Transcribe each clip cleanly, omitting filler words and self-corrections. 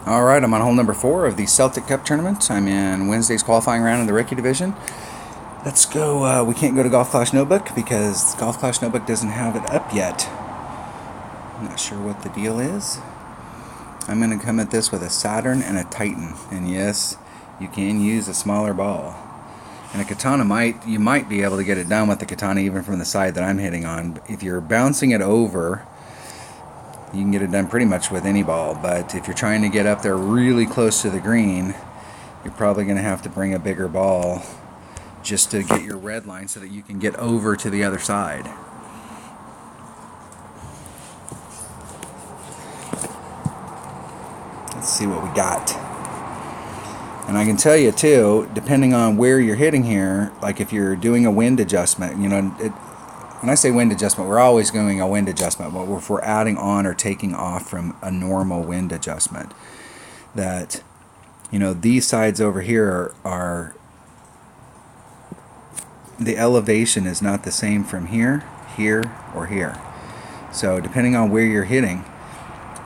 Alright, I'm on hole number 4 of the Celtic Cup tournament. I'm in Wednesday's qualifying round in the rookie division. Let's go, we can't go to Golf Clash Notebook because Golf Clash Notebook doesn't have it up yet. I'm not sure what the deal is. I'm going to come at this with a Saturn and a Titan. And yes, you can use a smaller ball. And a katana you might be able to get it done with the katana even from the side that I'm hitting on. But if you're bouncing it over, you can get it done pretty much with any ball, but if you're trying to get up there really close to the green, you're probably going to have to bring a bigger ball just to get your red line so that you can get over to the other side. Let's see what we got. And I can tell you too, depending on where you're hitting here, like if you're doing a wind adjustment, you know, when I say wind adjustment, we're always doing a wind adjustment, but if we're adding on or taking off from a normal wind adjustment, that, you know, these sides over here are the elevation is not the same from here, here, or here. So depending on where you're hitting,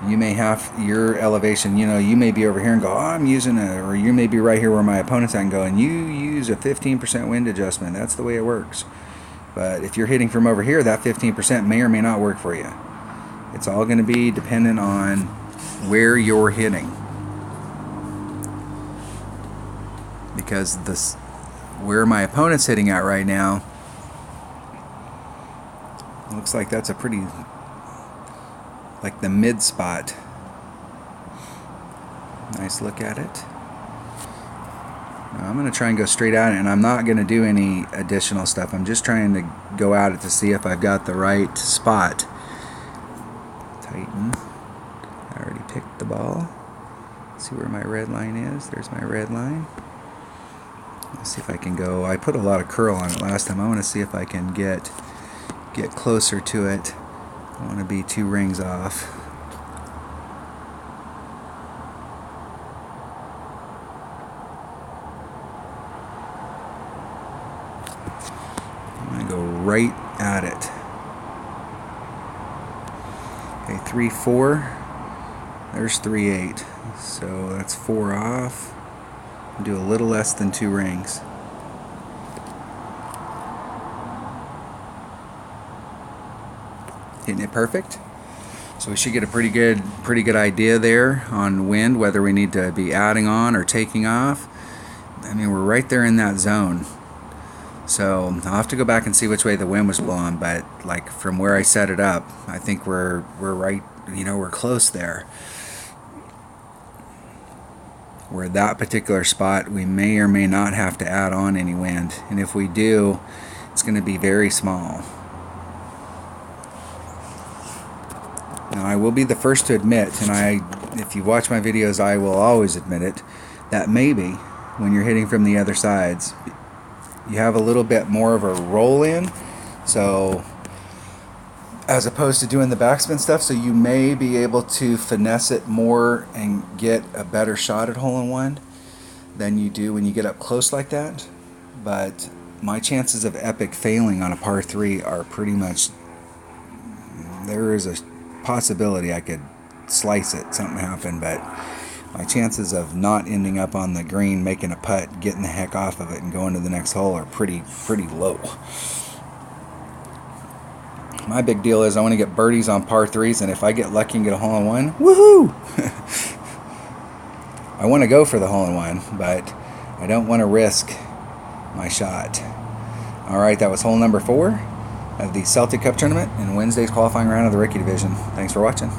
you may have your elevation, you know, you may be over here and go, oh, I'm using a, or you may be right here where my opponent's at and go, and you use a 15% wind adjustment. That's the way it works. But if you're hitting from over here, that 15% may or may not work for you. It's all going to be dependent on where you're hitting. Because where my opponent's hitting at right now, looks like that's a pretty, like the mid spot. Nice look at it. Now I'm going to try and go straight at it, and I'm not going to do any additional stuff. I'm just trying to go at it to see if I've got the right spot. Tighten. I already picked the ball. See where my red line is. There's my red line. Let's see if I can go. I put a lot of curl on it last time. I want to see if I can get closer to it. I want to be 2 rings off. I'm going to go right at it. Okay, 3-4. There's 3-8. So that's 4 off. Do a little less than 2 rings. Hitting it perfect. So we should get a pretty good idea there on wind, whether we need to be adding on or taking off. I mean, we're right there in that zone. So I'll have to go back and see which way the wind was blowing, but like from where I set it up, I think we're right, you know, we're close there. Where that particular spot, we may or may not have to add on any wind, and if we do, it's going to be very small. Now I will be the first to admit, and if you watch my videos, I will always admit it, that maybe when you're hitting from the other sides, you have a little bit more of a roll in, so as opposed to doing the backspin stuff, so you may be able to finesse it more and get a better shot at hole-in-one than you do when you get up close like that. But my chances of epic failing on a par 3 are pretty much, there is a possibility I could slice it, something happened, but my chances of not ending up on the green, making a putt, getting the heck off of it and going to the next hole are pretty low. My big deal is I want to get birdies on par 3s, and if I get lucky and get a hole-in-one, woohoo! I want to go for the hole-in-one, but I don't want to risk my shot. Alright, that was hole number 4 of the Celtic Cup tournament in Wednesday's qualifying round of the rookie division. Thanks for watching.